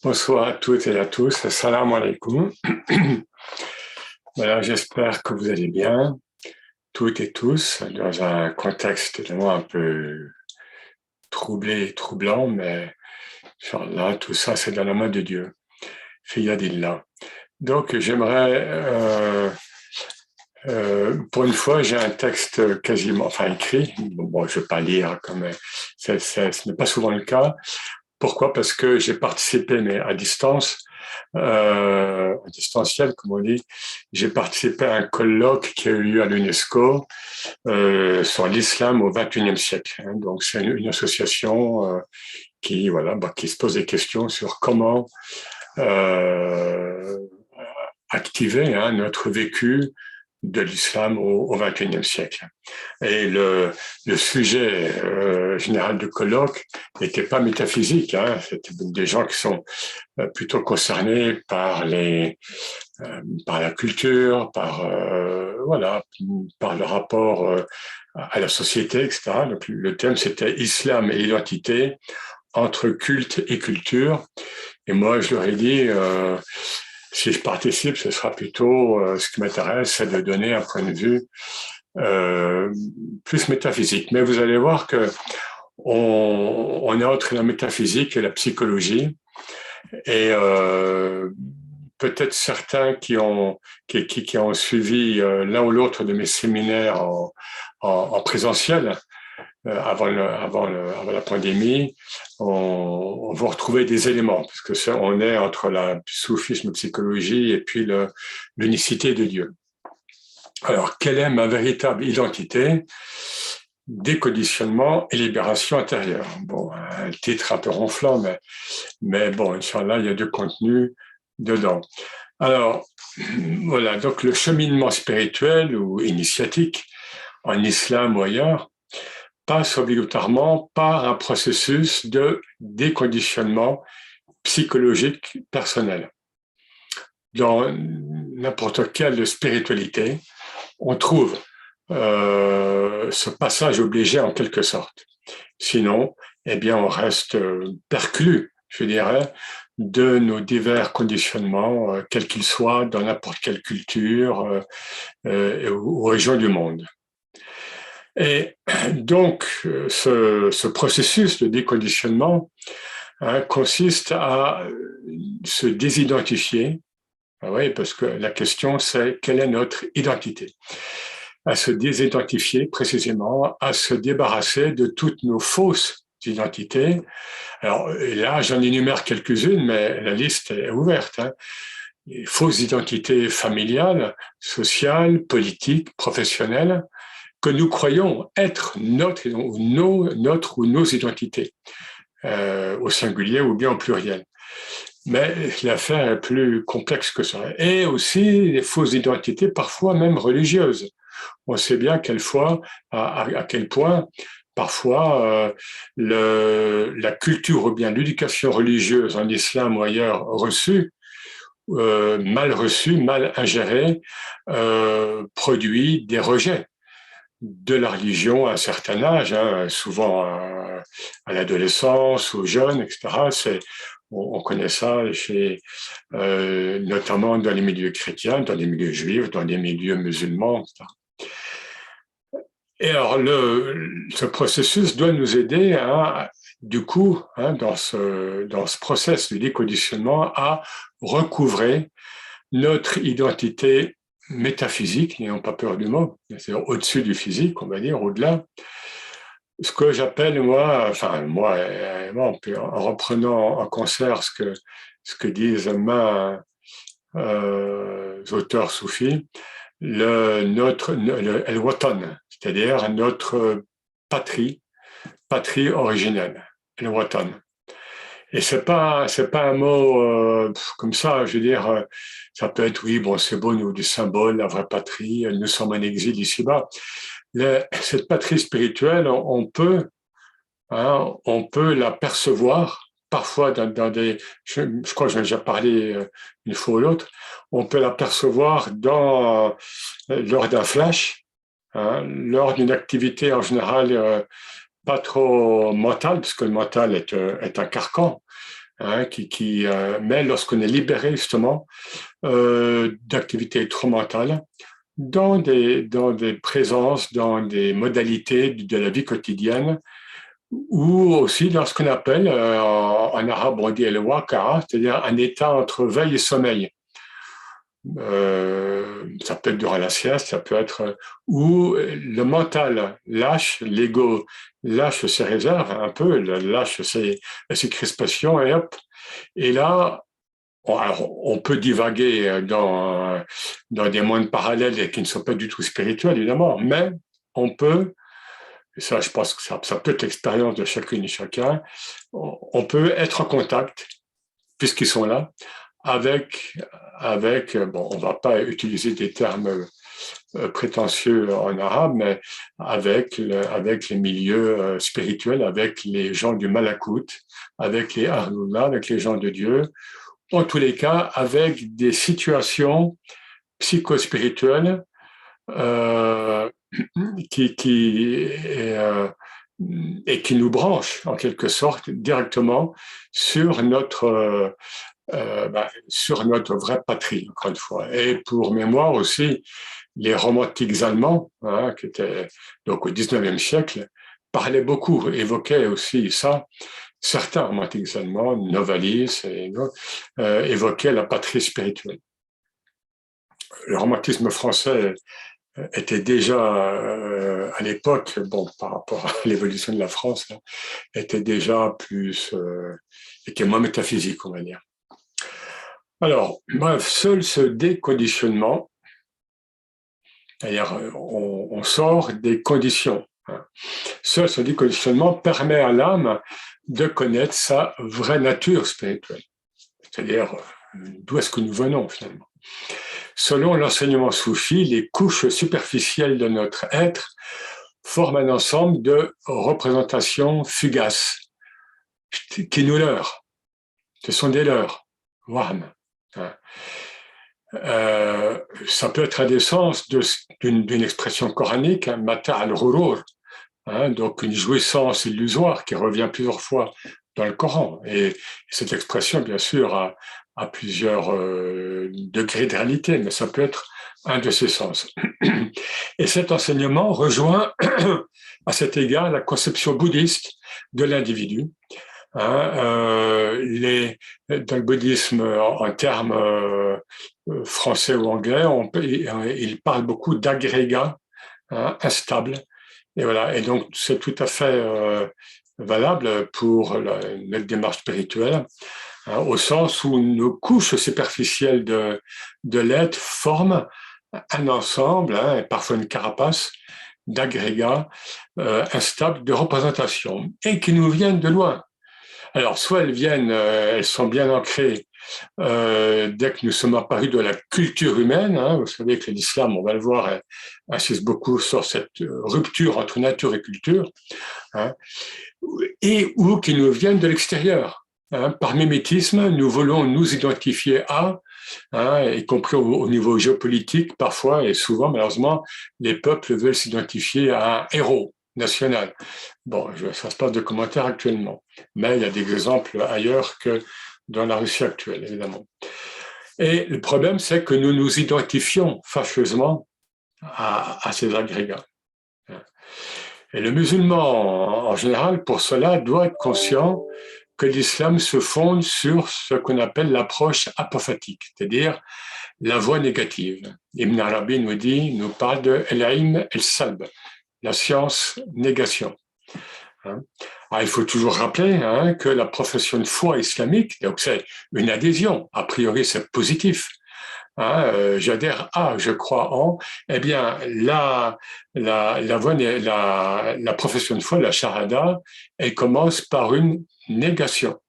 Bonsoir à toutes et à tous. Assalamu alaikum. Voilà, j'espère que vous allez bien, toutes et tous, dans un contexte évidemment un peu troublé et troublant, mais là, tout ça, c'est dans la main de Dieu. Fiyadillah. Donc, j'aimerais, pour une fois, j'ai un texte quasiment, enfin écrit. Bon, je ne vais pas lire, comme ce n'est pas souvent le cas. Pourquoi? Parce que j'ai participé, mais à distance, en distanciel, comme on dit. J'ai participé à un colloque qui a eu lieu à l'UNESCO sur l'islam au XXIe siècle. Hein. Donc, c'est une association qui, voilà, qui se pose des questions sur comment euh, activer notre vécu de l'islam au XXIe siècle. Et le sujet général du colloque n'était pas métaphysique, hein, c'était des gens qui sont plutôt concernés par la culture, voilà, par le rapport à la société, etc. Donc le thème c'était Islam et identité entre culte et culture. Et moi je leur ai dit si je participe, ce sera plutôt ce qui m'intéresse, c'est de donner un point de vue euh, plus métaphysique. Mais vous allez voir que on est entre la métaphysique et la psychologie. Et peut-être certains qui ont suivi l'un ou l'autre de mes séminaires en présentiel avant la pandémie, on va retrouver des éléments, parce que on est entre la soufisme, psychologie et puis l'unicité de Dieu. Alors, quelle est ma véritable identité? Déconditionnement et libération intérieure. Bon, un titre un peu ronflant, mais bon, Inch'Allah, il y a du contenu dedans. Alors, voilà, donc le cheminement spirituel ou initiatique en islam ou ailleurs passe obligatoirement par un processus de déconditionnement psychologique personnel. Dans n'importe quelle spiritualité, on trouve ce passage obligé en quelque sorte. Sinon, eh bien, on reste perclus, je dirais, de nos divers conditionnements, quels qu'ils soient, dans n'importe quelle culture ou région du monde. Et donc, ce processus de déconditionnement consiste à se désidentifier, oui, parce que la question c'est quelle est notre identité, à se désidentifier précisément, à se débarrasser de toutes nos fausses identités. Alors là, j'en énumère quelques-unes, mais la liste est ouverte. Hein. Les fausses identités familiales, sociales, politiques, professionnelles, que nous croyons être notre ou nos identités, au singulier ou bien au pluriel. Mais l'affaire est plus complexe que ça. Et aussi les fausses identités, parfois même religieuses. On sait bien à quel point parfois la culture ou bien l'éducation religieuse en islam ou ailleurs reçue, mal reçue, mal ingérée, produit des rejets de la religion à un certain âge, hein, souvent à l'adolescence, aux jeunes, etc. On connaît ça notamment dans les milieux chrétiens, dans les milieux juifs, dans les milieux musulmans, etc. Et alors, ce processus doit nous aider du coup, dans ce process de déconditionnement, à recouvrer notre identité métaphysique, n'ayons pas peur du mot, c'est-à-dire au-dessus du physique, on va dire, au-delà. Ce que j'appelle, moi, en reprenant en concert ce que disent maints auteurs soufis, le El-Watan, c'est-à-dire notre patrie originelle, El-Watan. Et c'est pas un mot comme ça, je veux dire, ça peut être, oui, bon, c'est beau, nous, du symbole, la vraie patrie, nous sommes en exil ici-bas. Cette patrie spirituelle, on peut la percevoir parfois dans des, je crois que j'en ai déjà parlé une fois ou l'autre, on peut la percevoir lors d'un flash, lors d'une activité en général pas trop mentale, parce que le mental est un carcan, Mais lorsqu'on est libéré justement d'activités trop mentales, dans des présences, dans des modalités de la vie quotidienne, ou aussi dans ce qu'on appelle, en arabe on dit el-waqa'a, c'est-à-dire un état entre veille et sommeil. Ça peut être durant la sieste, ça peut être où le mental lâche, l'ego lâche ses réserves un peu, lâche ses crispations et hop. Et là, on peut divaguer dans des mondes parallèles qui ne sont pas du tout spirituels, évidemment, mais on peut, et ça je pense que ça peut être l'expérience de chacune et chacun, on peut être en contact, puisqu'ils sont là, bon, on ne va pas utiliser des termes prétentieux en arabe, mais avec les milieux spirituels, avec les gens du Malakout, avec les Ahlullah, avec les gens de Dieu, en tous les cas, avec des situations psychospirituelles euh, euh, et qui nous branchent en quelque sorte directement sur sur notre vraie patrie, encore une fois. Et pour mémoire aussi, les romantiques allemands, qui étaient donc au XIXe siècle, parlaient beaucoup, évoquaient aussi ça. Certains romantiques allemands, Novalis et évoquaient la patrie spirituelle. Le romantisme français était déjà à l'époque, bon, par rapport à l'évolution de la France, était déjà était moins métaphysique, on va dire. Alors, bref, seul ce déconditionnement, c'est-à-dire on sort des conditions. Seul ce déconditionnement permet à l'âme de connaître sa vraie nature spirituelle, c'est-à-dire d'où est-ce que nous venons finalement. Selon l'enseignement soufi, les couches superficielles de notre être forment un ensemble de représentations fugaces qui nous leurrent. Ce sont des leurrs. Waham. Ça peut être à des sens d'une expression coranique, mata al-ghurur, donc une jouissance illusoire qui revient plusieurs fois dans le Coran. Et cette expression, bien sûr, a plusieurs degrés de réalité, mais ça peut être un de ces sens. Et cet enseignement rejoint à cet égard la conception bouddhiste de l'individu. Dans le bouddhisme, en termes français ou anglais, il parle beaucoup d'agrégats instables. Et voilà. Et donc, c'est tout à fait valable pour notre démarche spirituelle, au sens où nos couches superficielles de l'être forment un ensemble, et parfois une carapace, d'agrégats instables de représentation et qui nous viennent de loin. Alors, soit elles sont bien ancrées dès que nous sommes apparus de la culture humaine. Vous savez que l'islam, on va le voir, insiste beaucoup sur cette rupture entre nature et culture, ou qui nous viennent de l'extérieur. Par mimétisme, nous voulons nous identifier à, y compris au niveau géopolitique, parfois et souvent, malheureusement, les peuples veulent s'identifier à un héros national. Bon, ça se passe de commentaires actuellement, mais il y a des exemples ailleurs que dans la Russie actuelle, évidemment. Et le problème, c'est que nous nous identifions fâcheusement à ces agrégats. Et le musulman, en général, pour cela, doit être conscient que l'islam se fonde sur ce qu'on appelle l'approche apophatique, c'est-à-dire la voie négative. Ibn Arabi nous parle de el-ilm el-salb, la science négation. Alors, il faut toujours rappeler que la profession de foi islamique, donc c'est une adhésion, a priori c'est positif. J'adhère à, je crois en, eh bien la profession de foi, la shahada, elle commence par une négation.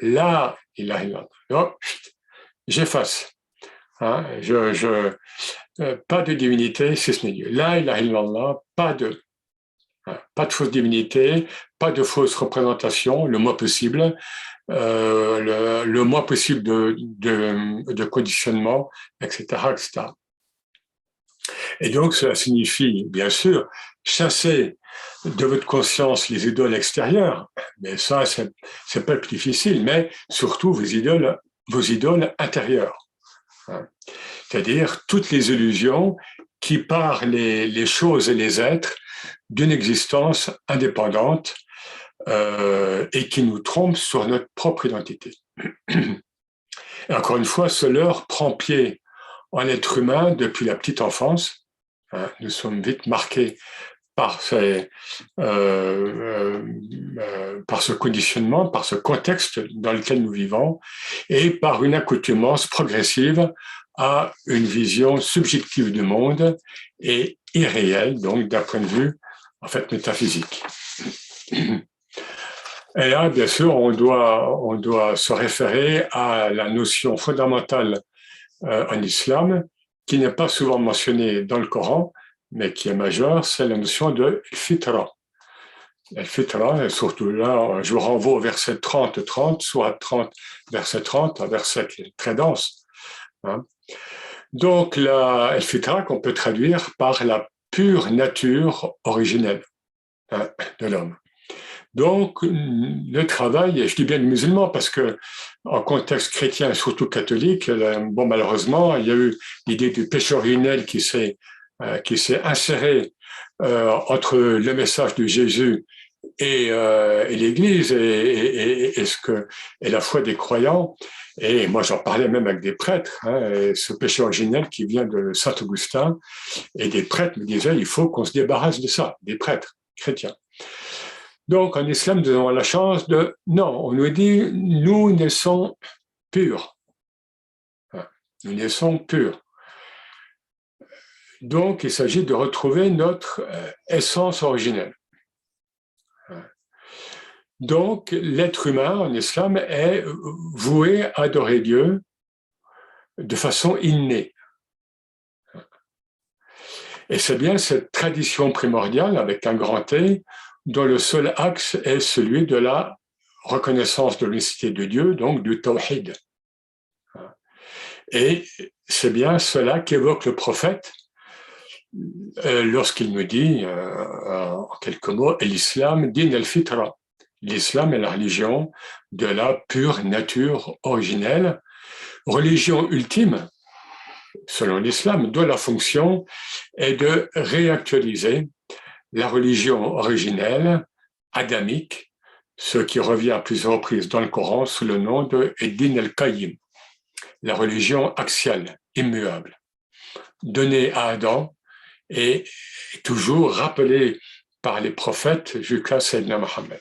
La ilaha illallah. Donc, j'efface. Pas de divinité, si ce n'est Dieu. La ilaha illallah, pas de fausse divinité, pas de fausse représentation, le moins possible, le moins possible de conditionnement, etc., etc. Et donc, cela signifie, bien sûr, chasser de votre conscience les idoles extérieures, mais ça, c'est pas le plus difficile, mais surtout vos idoles intérieures. C'est-à-dire toutes les illusions qui parent les choses et les êtres d'une existence indépendante et qui nous trompent sur notre propre identité. Et encore une fois, ce leurre prend pied en être humain depuis la petite enfance. Nous sommes vite marqués par par ce conditionnement, par ce contexte dans lequel nous vivons, et par une accoutumance progressive à une vision subjective du monde et irréelle, donc d'un point de vue en fait métaphysique. Et là, bien sûr, on doit se référer à la notion fondamentale en islam, qui n'est pas souvent mentionnée dans le Coran, mais qui est majeure, c'est la notion de fitra. La fitra, et surtout là, je vous renvoie au verset 30, soit 30, verset 30, un verset qui est très dense. Donc, la fitra qu'on peut traduire par la pure nature originelle de l'homme. Donc, le travail, et je dis bien le musulman parce que en contexte chrétien et surtout catholique, bon, malheureusement, il y a eu l'idée du péché originel qui s'est inséré entre le message de Jésus et l'Église et la foi des croyants. Et moi, j'en parlais même avec des prêtres, et ce péché originel qui vient de Saint Augustin, et des prêtres me disaient, il faut qu'on se débarrasse de ça, des prêtres chrétiens. Donc, en islam, nous avons la chance de... Non, on nous dit, nous naissons purs. Nous naissons purs. Donc, il s'agit de retrouver notre essence originelle. Donc, l'être humain en islam est voué à adorer Dieu de façon innée. Et c'est bien cette tradition primordiale, avec un grand T, dont le seul axe est celui de la reconnaissance de l'unicité de Dieu, donc du tawhid. Et c'est bien cela qu'évoque le prophète lorsqu'il me dit, en quelques mots, l'islam din al-fitra. L'islam est la religion de la pure nature originelle, religion ultime, selon l'islam, dont la fonction est de réactualiser la religion originelle, adamique, ce qui revient à plusieurs reprises dans le Coran sous le nom de Din al-Qayyim, la religion axiale, immuable, donnée à Adam et toujours rappelée par les prophètes jusqu'à Sayyidina Mohammed.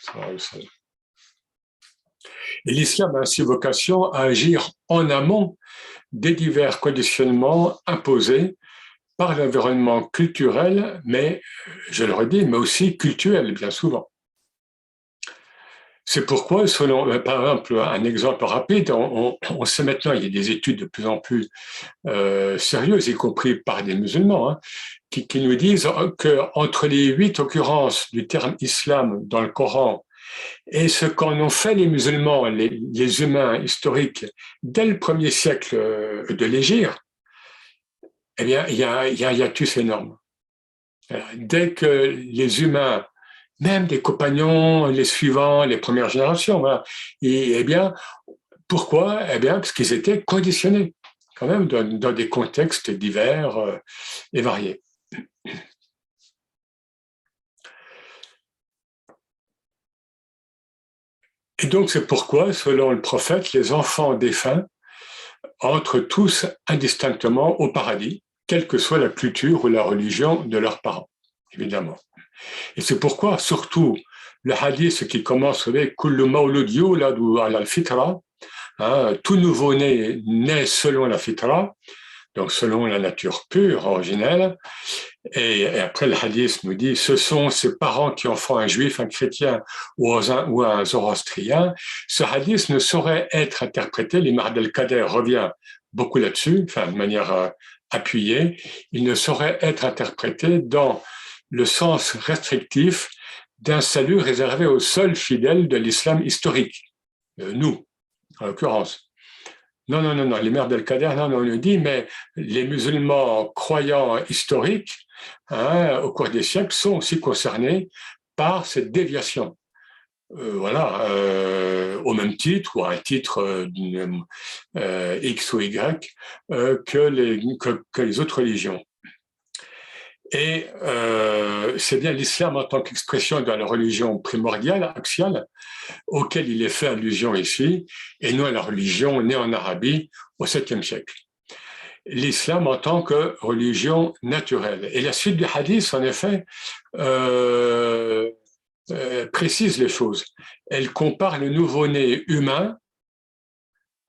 Et l'islam a ainsi vocation à agir en amont des divers conditionnements imposés par l'environnement culturel, mais, je le redis, mais aussi cultuel, bien souvent. C'est pourquoi, selon, par exemple, un exemple rapide, on sait maintenant, il y a des études de plus en plus sérieuses, y compris par des musulmans, qui nous disent qu'entre les 8 occurrences du terme islam dans le Coran et ce qu'en ont fait les musulmans, les humains historiques, dès le 1er siècle de l'Hégire, eh bien, il y a un hiatus énorme. Dès que les humains, même des compagnons, les suivants, les premières générations, voilà, eh bien, pourquoi? Eh bien, parce qu'ils étaient conditionnés, quand même, dans des contextes divers et variés. Et donc, c'est pourquoi, selon le prophète, les enfants défunts entrent tous indistinctement au paradis, quelle que soit la culture ou la religion de leurs parents, évidemment. Et c'est pourquoi, surtout, le hadith qui commence avec « Kullu mawlud yuladu ala al-fitra », tout nouveau-né naît selon la fitra, donc selon la nature pure, originelle. Et après, le hadith nous dit, ce sont ses parents qui en font un juif, un chrétien ou un zoroastrien. Ce hadith ne saurait être interprété, l'imam al-Qadir revient beaucoup là-dessus, enfin, de manière appuyée, il ne saurait être interprété dans le sens restrictif d'un salut réservé aux seuls fidèles de l'islam historique, nous, en l'occurrence. Non, non, non, non, les mères d'Al-Qadr, non, non, on le dit, mais les musulmans croyants historiques, hein, au cours des siècles, sont aussi concernés par cette déviation. Voilà, au même titre ou à un titre X ou Y que les autres religions. Et c'est bien l'islam en tant qu'expression de la religion primordiale, axiale, auquel il est fait allusion ici, et non à la religion née en Arabie au 7e siècle. L'islam en tant que religion naturelle. Et la suite du hadith, en effet, précise les choses. Elle compare le nouveau-né humain,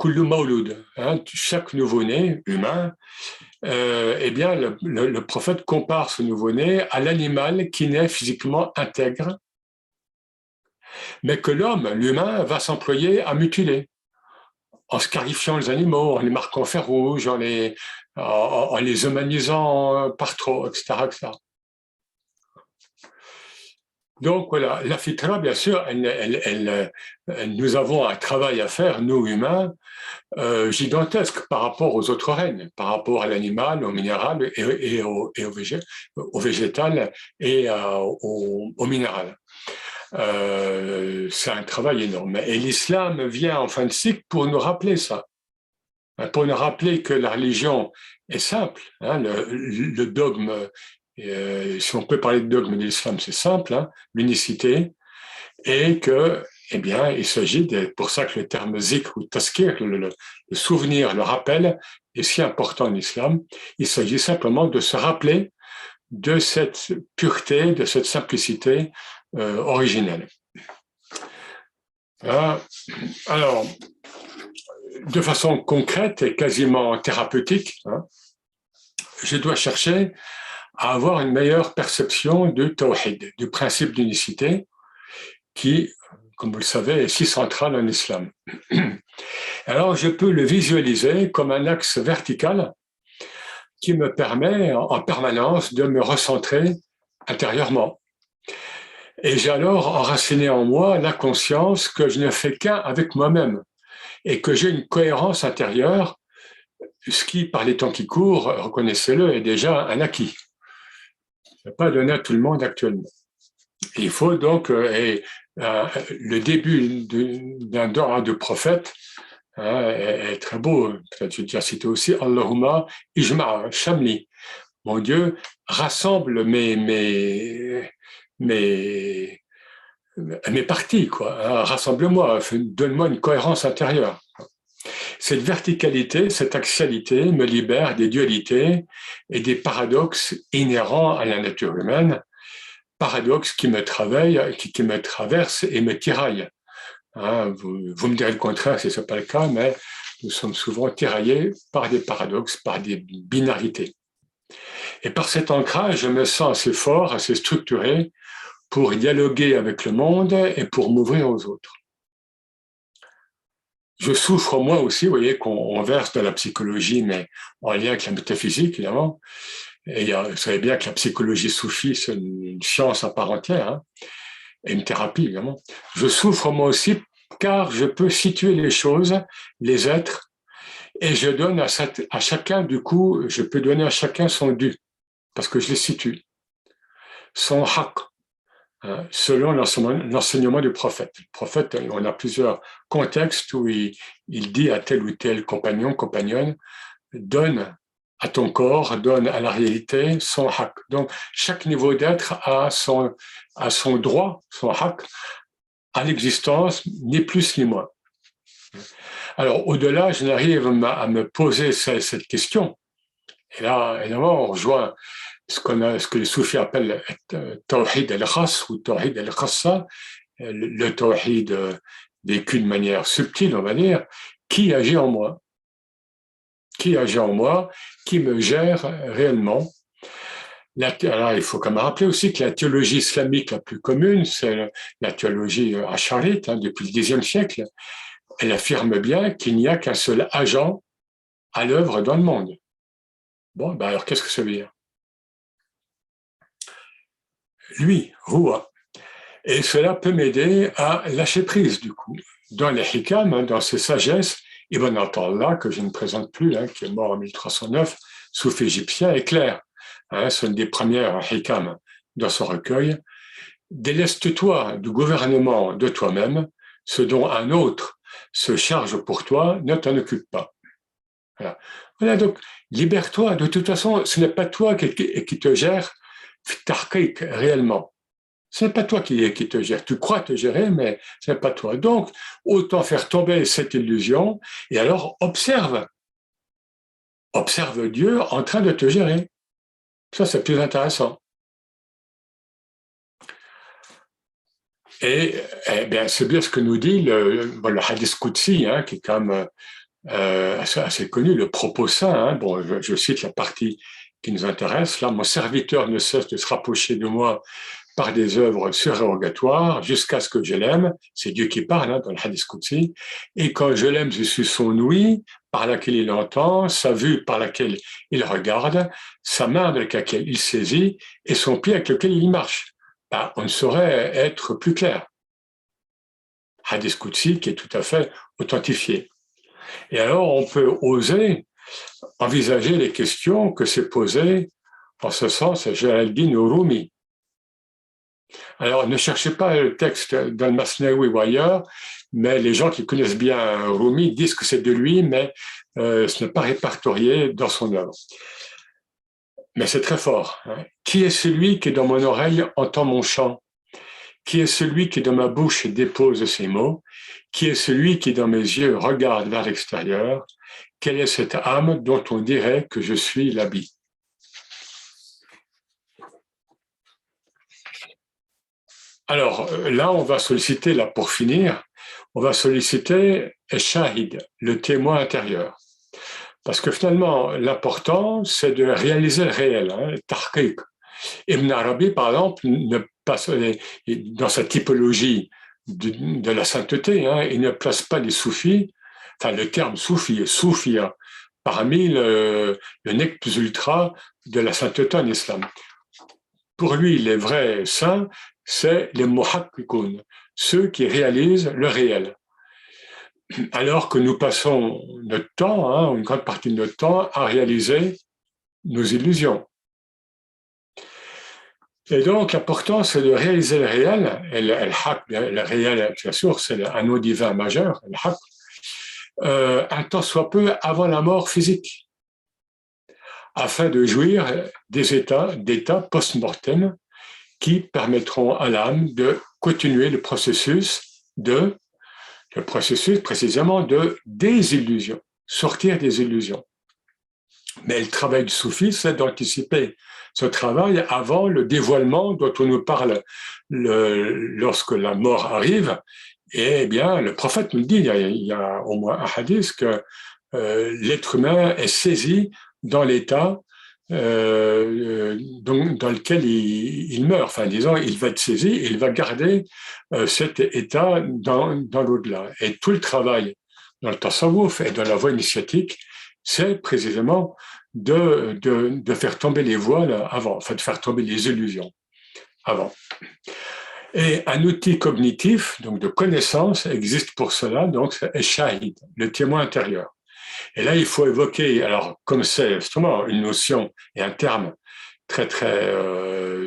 kullu mawlud, hein, chaque nouveau-né humain, eh bien, le prophète compare ce nouveau-né à l'animal qui naît physiquement intègre, mais que l'homme, l'humain, va s'employer à mutiler, en scarifiant les animaux, en les marquant en fer rouge, en les humanisant par trop, etc., etc. Donc voilà, la fitra, bien sûr, nous avons un travail à faire, nous humains, gigantesque par rapport aux autres règnes, par rapport à l'animal, au minéral au végétal et au minéral. C'est un travail énorme. Et l'islam vient en fin de cycle pour nous rappeler ça, pour nous rappeler que la religion est simple. Hein, le dogme, si on peut parler de dogme de l'islam, c'est simple, hein, l'unicité, et que, eh bien, il s'agit pour ça que le terme zikr ou taskir, le souvenir, le rappel, est si important en islam. Il s'agit simplement de se rappeler de cette pureté, de cette simplicité originelle. Alors, de façon concrète et quasiment thérapeutique, hein, je dois chercher à avoir une meilleure perception du tawhid, du principe d'unicité, qui, comme vous le savez, est si central en islam. Alors, je peux le visualiser comme un axe vertical qui me permet en permanence de me recentrer intérieurement. Et j'ai alors enraciné en moi la conscience que je ne fais qu'un avec moi-même et que j'ai une cohérence intérieure, ce qui, par les temps qui courent, reconnaissez-le, est déjà un acquis. Ce n'est pas donné à tout le monde actuellement. Il faut donc, le début d'un dora de prophète est très beau. Peut-être je déjà cité aussi Allahumma ijma' shamli. Mon Dieu, rassemble mes parties, quoi. Rassemble-moi, donne-moi une cohérence intérieure. Cette verticalité, cette axialité me libère des dualités et des paradoxes inhérents à la nature humaine, paradoxes qui me travaillent, qui me traversent et me tiraillent. Hein, vous me direz le contraire si ce n'est pas le cas, mais nous sommes souvent tiraillés par des paradoxes, par des binarités. Et par cet ancrage, je me sens assez fort, assez structuré pour dialoguer avec le monde et pour m'ouvrir aux autres. Je souffre moi aussi, vous voyez, qu'on verse de la psychologie, mais en lien avec la métaphysique, évidemment. Et vous savez bien que la psychologie soufie, c'est une science à part entière, hein, et une thérapie, évidemment. Je souffre moi aussi car je peux situer les choses, les êtres, et je donne à chacun, du coup, je peux donner à chacun son dû, parce que je les situe, son haq, hein, selon l'enseignement du prophète. Le prophète, on a plusieurs contextes où il dit à tel ou tel compagnon, compagnonne, donne à ton corps, donne à la réalité son haq. Donc, chaque niveau d'être a son droit, son haq, à l'existence, ni plus ni moins. Alors, au-delà, je n'arrive à me poser cette question. Et là, évidemment, on rejoint ce que les soufis appellent tawhid al-khas ou tawhid al-khassa, le tawhid vécu de manière subtile, on va dire, qui agit en moi, qui agit en moi, qui me gère réellement. Alors, il faut quand même rappeler aussi que la théologie islamique la plus commune, c'est la théologie acharite, hein, depuis le Xe siècle. Elle affirme bien qu'il n'y a qu'un seul agent à l'œuvre dans le monde. Bon, ben alors qu'est-ce que ça veut dire? Lui, Ruah. Et cela peut m'aider à lâcher prise, du coup. Dans les hikam, dans ses sagesses, Ibn Atallah, que je ne présente plus, hein, qui est mort en 1309, soufi égyptien, est clair. Hein, c'est une des premières hikam dans son recueil. Déleste-toi du gouvernement de toi-même, ce dont un autre se charge pour toi, ne t'en occupe pas. Voilà. Voilà, donc libère-toi. De toute façon, ce n'est pas toi qui te gère réellement. Ce n'est pas toi qui te gère. Tu crois te gérer, mais ce n'est pas toi. Donc, autant faire tomber cette illusion et alors observe. Observe Dieu en train de te gérer. Ça, c'est plus intéressant. Et eh bien, c'est bien ce que nous dit le Hadith Qudsi, hein, qui est quand même assez connu, le propos saint. Hein. Bon, je cite la partie qui nous intéresse. Là, mon serviteur ne cesse de se rapprocher de moi par des œuvres surérogatoires jusqu'à ce que je l'aime. C'est Dieu qui parle hein, dans le Hadith Qudsi. Et quand je l'aime, je suis son ouïe par laquelle il entend, sa vue par laquelle il regarde, sa main avec laquelle il saisit et son pied avec lequel il marche. Ben, on ne saurait être plus clair. Hadith Qudsi qui est tout à fait authentifié. Et alors, on peut oser envisager les questions que s'est posées en ce sens Jalaluddin Rumi. Alors, ne cherchez pas le texte dans le Masnaoui ou ailleurs, mais les gens qui connaissent bien Rumi disent que c'est de lui, mais ce n'est pas répertorié dans son œuvre. Mais c'est très fort. Hein. Qui est celui qui, dans mon oreille, entend mon chant? Qui est celui qui, dans ma bouche, dépose ses mots? Qui est celui qui, dans mes yeux, regarde vers l'extérieur? Quelle est cette âme dont on dirait que je suis l'habit? Alors là, on va solliciter, là pour finir, on va solliciter Shahid, le témoin intérieur. Parce que finalement, l'important, c'est de réaliser le réel, hein, tahqiq. Ibn Arabi, par exemple, ne passe, dans sa typologie de la sainteté, hein, il ne place pas les soufis, enfin le terme soufi est soufia, parmi le nec plus ultra de la sainteté en islam. Pour lui, les vrais saints, c'est les muhakkikun, ceux qui réalisent le réel. Alors que nous passons notre temps, hein, une grande partie de notre temps, à réaliser nos illusions. Et donc, l'important, c'est de réaliser le réel, et le réel, bien sûr, c'est un mot divin majeur, le haq, un temps soit peu avant la mort physique, afin de jouir d'états post-mortem qui permettront à l'âme de continuer le processus précisément de désillusion, sortir des illusions. Mais le travail du soufi, c'est d'anticiper ce travail avant le dévoilement dont on nous parle lorsque la mort arrive. Et bien, le prophète nous dit, il y a au moins un hadith, que l'être humain est saisi dans l'état dans lequel il meurt. Enfin, disons, il va être saisi et il va garder cet état dans l'au-delà. Et tout le travail dans le tasawwuf et dans la voie initiatique, c'est précisément de faire tomber les voiles avant, enfin de faire tomber les illusions avant. Et un outil cognitif, donc de connaissance, existe pour cela, donc c'est Shahid, le témoin intérieur. Et là, il faut évoquer, alors comme c'est justement une notion et un terme très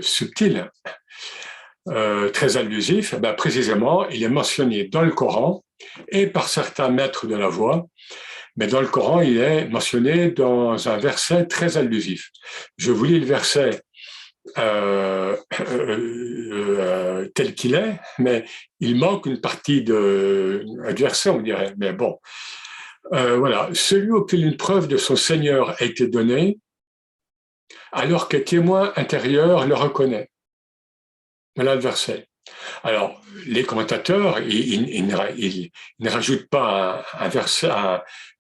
subtil, très allusif, ben précisément, il est mentionné dans le Coran et par certains maîtres de la voix, mais dans le Coran, il est mentionné dans un verset très allusif. Je vous lis le verset tel qu'il est, mais il manque une partie du verset, on dirait. Mais bon, voilà. Celui auquel une preuve de son Seigneur a été donnée, alors qu'un témoin intérieur le reconnaît. Voilà le verset. Alors, les commentateurs, ils ne rajoutent pas un verset,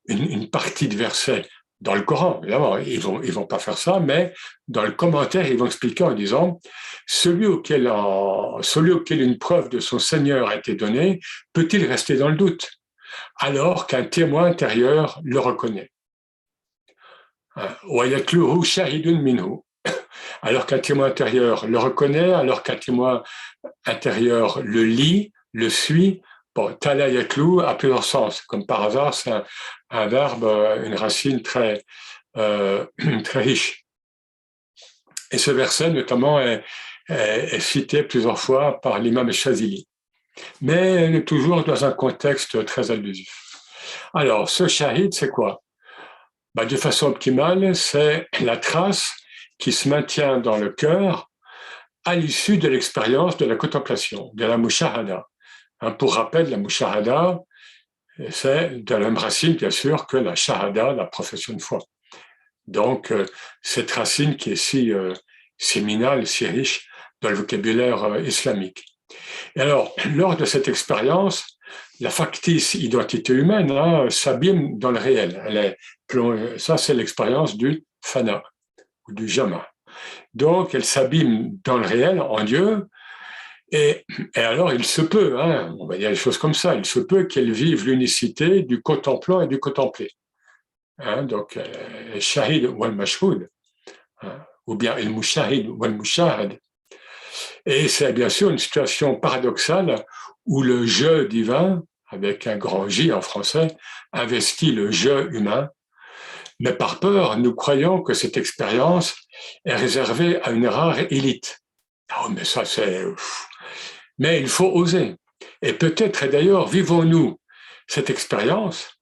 une partie de verset dans le Coran, évidemment, ils vont pas faire ça, mais dans le commentaire, ils vont expliquer en disant celui auquel une preuve de son Seigneur a été donnée, peut-il rester dans le doute, alors qu'un témoin intérieur le reconnaît. Alors qu'un témoin intérieur le reconnaît, alors qu'un témoin intérieur le lit, le suit, Bon, tala yatlou a plusieurs sens. Comme par hasard, c'est un verbe, une racine très, très riche. Et ce verset, notamment, est cité plusieurs fois par l'imam Shazili, mais toujours dans un contexte très abusif. Alors, ce shahid, c'est quoi? De façon optimale, c'est la trace qui se maintient dans le cœur à l'issue de l'expérience de la contemplation, de la mushahada. Pour rappel, la mushahada, c'est de la même racine, bien sûr, que la shahada, la profession de foi. Donc, cette racine qui est si séminale, si riche dans le vocabulaire islamique. Et alors, lors de cette expérience, la factice identité humaine s'abîme dans le réel. Ça, c'est l'expérience du fana, ou du jama. Donc, elle s'abîme dans le réel, en Dieu, et alors il se peut, on va dire les choses comme ça, il se peut qu'elle vive l'unicité du contemplant et du contemplé. Donc, shahid wal mashhoud, ou bien el mushahid wal mushahad. Et c'est bien sûr une situation paradoxale où le je divin, avec un grand J en français, investit le je humain. Mais par peur, nous croyons que cette expérience est réservée à une rare élite. Oh, mais ça, c'est... Mais il faut oser. Et peut-être, et d'ailleurs, vivons-nous cette expérience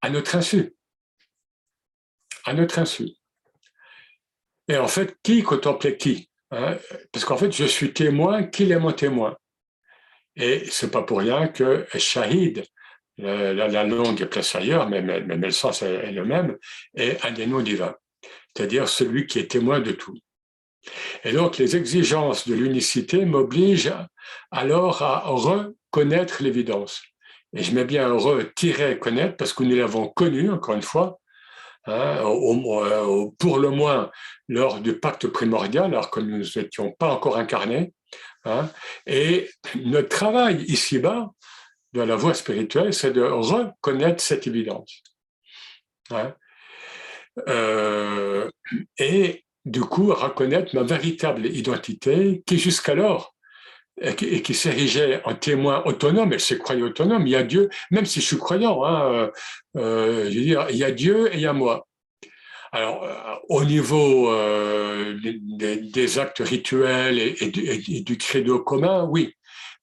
à notre insu. À notre insu. Et en fait, qui contemplait qui? Parce qu'en fait, je suis témoin, qu'il est mon témoin. Et c'est pas pour rien que Shahid, la langue est placée ailleurs, mais le sens est le même, est un des noms divins, c'est-à-dire celui qui est témoin de tout. Et donc, les exigences de l'unicité m'obligent alors à reconnaître l'évidence. Et je mets bien re-connaître parce que nous l'avons connu, encore une fois, pour le moins lors du pacte primordial, alors que nous n'étions pas encore incarnés. Et notre travail ici-bas, dans la voie spirituelle, c'est de reconnaître cette évidence. Et du coup, reconnaître ma véritable identité qui jusqu'alors, et qui s'érigeait en témoin autonome, elle se croyait autonome, il y a Dieu, même si je suis croyant, je veux dire, il y a Dieu et il y a moi. Alors, au niveau des actes rituels et du credo commun, oui,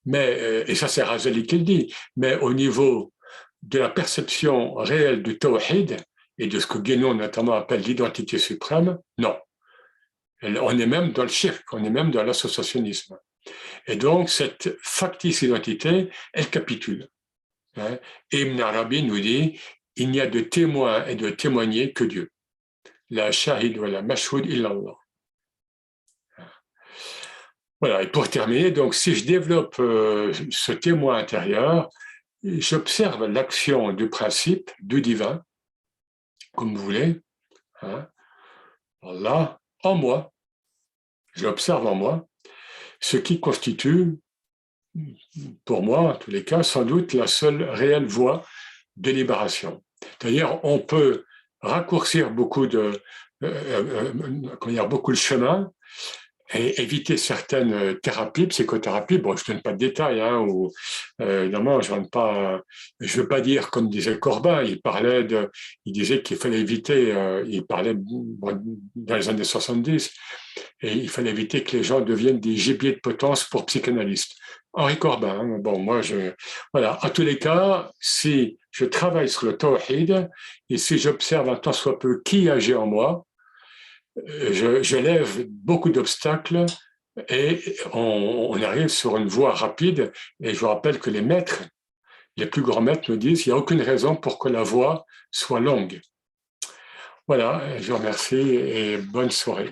mais, et ça c'est Razali qui le dit, mais au niveau de la perception réelle du tawhid et de ce que Guénon notamment appelle l'identité suprême, non. On est même dans le shirk, on est même dans l'associationnisme. Et donc, cette factice identité, elle capitule. Et Ibn Arabi nous dit, il n'y a de témoin et de témoigner que Dieu. La shahid wa la mashhoud illallah. Voilà, et pour terminer, donc, si je développe ce témoin intérieur, j'observe l'action du principe, du divin, comme vous voulez, là, en moi. J'observe en moi ce qui constitue, pour moi, en tous les cas, sans doute la seule réelle voie de libération. D'ailleurs, on peut raccourcir beaucoup beaucoup le chemin et éviter certaines thérapies, psychothérapies. Bon, je ne donne pas de détails, évidemment, je ne veux pas dire comme disait Corbin, il disait qu'il fallait éviter, il parlait dans les années 70, et il fallait éviter que les gens deviennent des gibiers de potence pour psychanalystes. Henri Corbin, voilà. En tous les cas, si je travaille sur le tawhid, et si j'observe un tant soit peu qui agit en moi, je lève beaucoup d'obstacles et on arrive sur une voie rapide. Et je vous rappelle que les maîtres, les plus grands maîtres nous disent qu'il n'y a aucune raison pour que la voie soit longue. Voilà, je vous remercie et bonne soirée.